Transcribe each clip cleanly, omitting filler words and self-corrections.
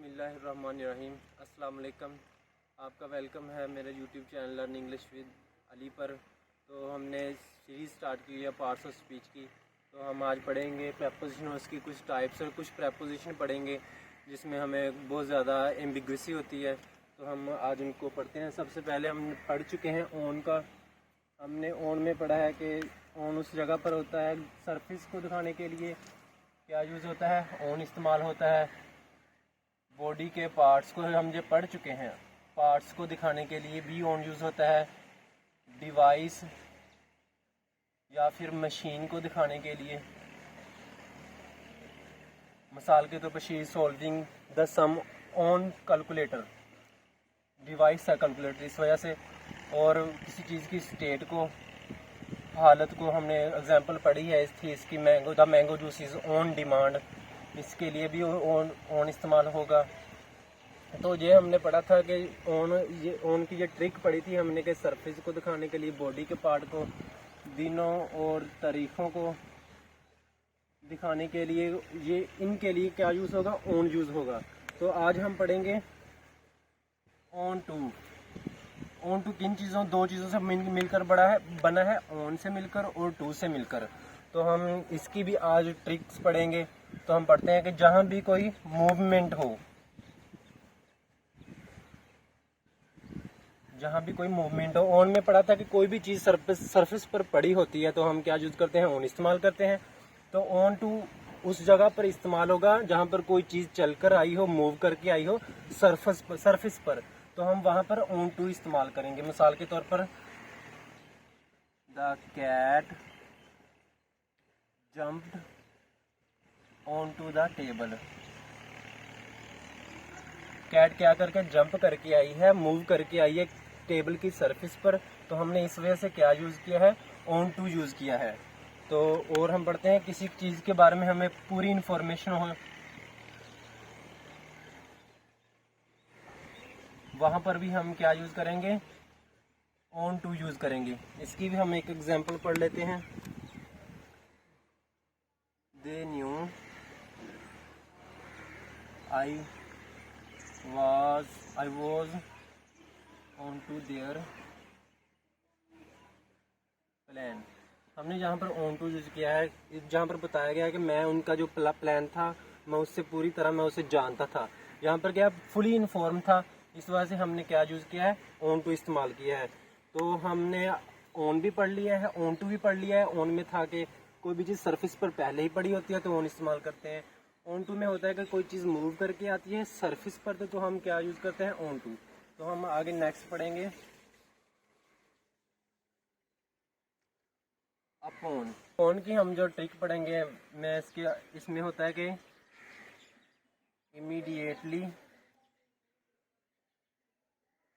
बिस्मिल्लाहिर्रहमानिर्रहीम। अस्सलाम वालेकुम। आपका वेलकम है मेरे YouTube channel learn English with Ali पर। तो हमने सीरीज़ स्टार्ट की है पार्ट्स ऑफ स्पीच की। तो हम आज पढ़ेंगे प्रेपोजिशन और उसकी कुछ टाइप्स और कुछ प्रेपोजिशन पढ़ेंगे जिसमें हमें बहुत ज़्यादा एम्बिग्युइटी होती है। तो हम आज उनको पढ़ते हैं। सबसे पहले हम पढ़ चुके हैं ऑन का। हमने ऑन में पढ़ा है कि ऑन उस जगह पर होता है सरफेस को दिखाने के लिए क्या यूज़ होता है, ऑन इस्तेमाल होता है। बॉडी के पार्ट्स को हम जो पढ़ चुके हैं, पार्ट्स को दिखाने के लिए भी ऑन यूज़ होता है। डिवाइस या फिर मशीन को दिखाने के लिए, मिसाल के तौर पर she is solving the sum on calculator. Device है कैलकुलेटर, इस वजह से। और किसी चीज़ की स्टेट को, हालत को हमने एग्जांपल पढ़ी है इसकी mango, the mango juice is on demand. इसके लिए भी ऑन इस्तेमाल होगा। तो ये हमने पढ़ा था कि ऑन की ये ट्रिक पढ़ी थी हमने कि सरफेस को दिखाने के लिए, बॉडी के पार्ट को, दिनों और तारीखों को दिखाने के लिए ये इनके लिए क्या यूज़ होगा, ऑन यूज़ होगा। तो आज हम पढ़ेंगे ऑन टू। ऑन टू किन चीज़ों, दो चीज़ों से मिलकर बना है, ऑन से मिलकर और टू से मिलकर। तो हम इसकी भी आज ट्रिक्स पढ़ेंगे। तो हम पढ़ते हैं कि जहाँ भी कोई मूवमेंट हो, जहाँ भी कोई मूवमेंट हो। ऑन में पढ़ा था कि कोई भी चीज़ सरफेस पर पड़ी होती है तो हम क्या यूज़ करते हैं, ऑन इस्तेमाल करते हैं। तो ऑन टू उस जगह पर इस्तेमाल होगा जहाँ पर कोई चीज़ चलकर आई हो, मूव करके आई हो सरफेस पर। तो हम वहाँ पर ऑन टू इस्तेमाल करेंगे। मिसाल के तौर पर the cat jumped on to the table. Cat क्या करके जंप करके आई है, मूव करके आई है टेबल की सरफेस पर। तो हमने इस वजह से क्या यूज़ किया है, ऑन टू यूज़ किया है। तो और हम पढ़ते हैं किसी चीज़ के बारे में हमें पूरी इंफॉर्मेशन हो, वहाँ पर भी हम क्या यूज़ करेंगे, ऑन टू यूज़ करेंगे। इसकी भी हम एक एग्जांपल पढ़ लेते हैं। They knew I was on to their plan. हमने जहाँ पर ऑन टू यूज़ किया है, जहाँ पर बताया गया है कि मैं उनका जो प्लान था, मैं उससे पूरी तरह मैं उसे जानता था। यहाँ पर क्या फुली इन्फॉर्म था, इस वजह से हमने क्या यूज़ किया है, ऑन टू इस्तेमाल किया है। तो हमने ऑन भी पढ़ लिया है, ऑन टू भी पढ़ लिया है। ऑन में था कि कोई भी चीज़ सरफेस पर पहले ही पड़ी होती है तो ऑन इस्तेमाल करते हैं। ऑन टू में होता है कि कोई चीज़ मूव करके आती है सरफेस पर तो हम क्या यूज़ करते हैं, ऑन टू। तो हम आगे नेक्स्ट पढ़ेंगे अपॉन। अपॉन की हम जो ट्रिक पढ़ेंगे, मैं इसमें होता है कि इमीडिएटली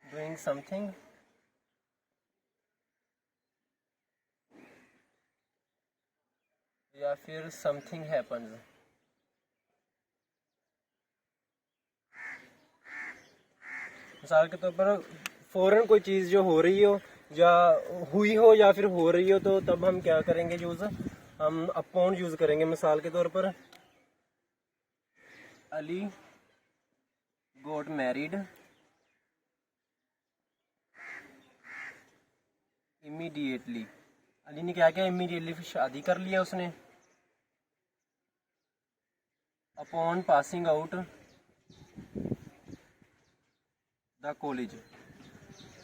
डूइंग समथिंग या फिर समथिंग हैपन्स। मिसाल के तौर पर फौरन कोई चीज़ जो हो रही हो या हुई हो या फिर हो रही हो, तो तब हम क्या करेंगे यूज़, हम अपॉन यूज़ करेंगे। मिसाल के तौर पर Ali got married immediately. Ali ने क्या किया, इमीडिएटली शादी कर लिया उसने। Upon passing out the college.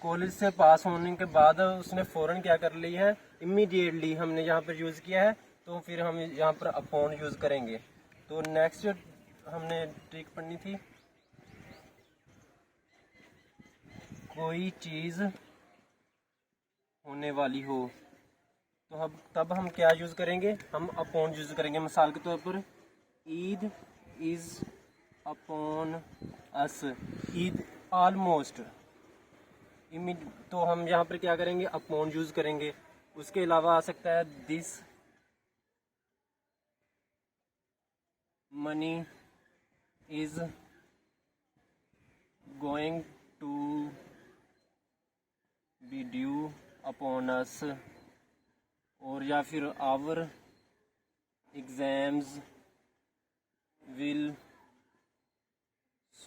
College से पास होने के बाद उसने फ़ौरन क्या कर ली है, इमीडिएटली हमने यहाँ पर यूज़ किया है। तो फिर हम यहाँ पर अपॉन यूज़ करेंगे। तो नेक्स्ट हमने ट्रिक पढ़नी थी, कोई चीज़ होने वाली हो तो अब तब हम क्या यूज़ करेंगे, हम अपॉन यूज़ करेंगे। मिसाल के तौर पर Eid is upon us, Eid almost. तो हम यहाँ पर क्या करेंगे, अपॉन यूज़ करेंगे। उसके अलावा आ सकता है this money is going to be due upon us, और या फिर our exams will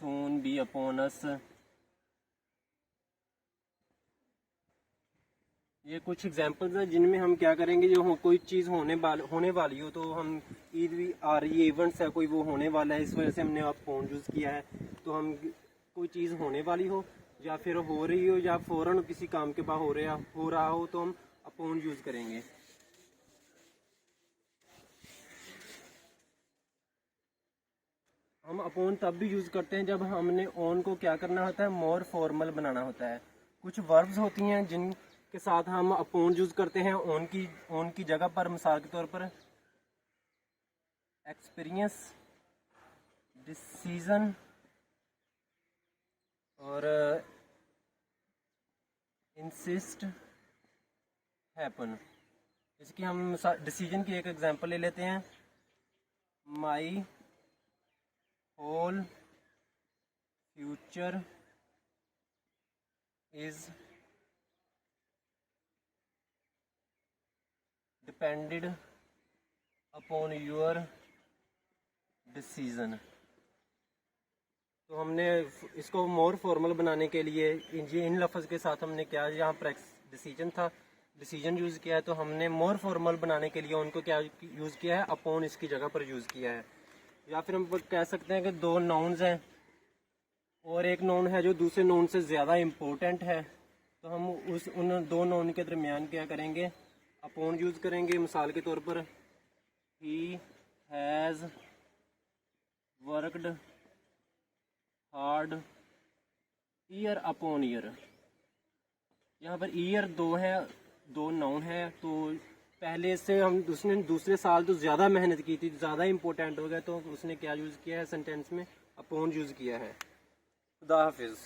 soon be upon us। ये कुछ एग्जांपल्स हैं जिनमें हम क्या करेंगे, जो कोई चीज़ होने वाली हो, तो हम ईद भी आ रही है, इवेंट्स है, कोई वो होने वाला है, इस वजह से हमने अपॉन यूज़ किया है। तो हम कोई चीज़ होने वाली हो या फिर हो रही हो या फ़ौरन किसी काम के बाद हो रहा हो तो हम अपॉन यूज़ करेंगे। हम अपॉन तब भी यूज़ करते हैं जब हमने ऑन को क्या करना होता है, मोर फॉर्मल बनाना होता है। कुछ वर्ब्स होती हैं जिनके साथ हम अपॉन यूज़ करते हैं ऑन की जगह पर। मिसाल के तौर पर एक्सपीरियंस, डिसीजन और इंसिस्ट, हैपन। इसकी हम डिसीजन की एक एग्जांपल ले लेते हैं। My whole future is depended upon your decision. तो हमने इसको मोर फॉर्मल बनाने के लिए इन लफ्ज़ के साथ हमने क्या, यहाँ पर डिसीजन यूज़ किया है, तो हमने मोर फॉर्मल बनाने के लिए उनको क्या यूज़ किया है, अपॉन इसकी जगह पर यूज़ किया है। या फिर हम कह सकते हैं कि दो नाउन्स हैं और एक नाउन है जो दूसरे नाउन से ज़्यादा इम्पोर्टेंट है, तो हम उन दो नाउन के दरमियान क्या करेंगे, अपॉन यूज़ करेंगे। मिसाल के तौर पर he has worked hard year upon year. यहाँ पर ईयर दो नाउन है, तो पहले से हम उसने दूसरे साल तो ज़्यादा मेहनत की थी, ज़्यादा इम्पोर्टेंट हो गया, तो उसने क्या यूज़ किया है सेंटेंस में, अपॉन यूज़ किया है। खुदा हाफिज़।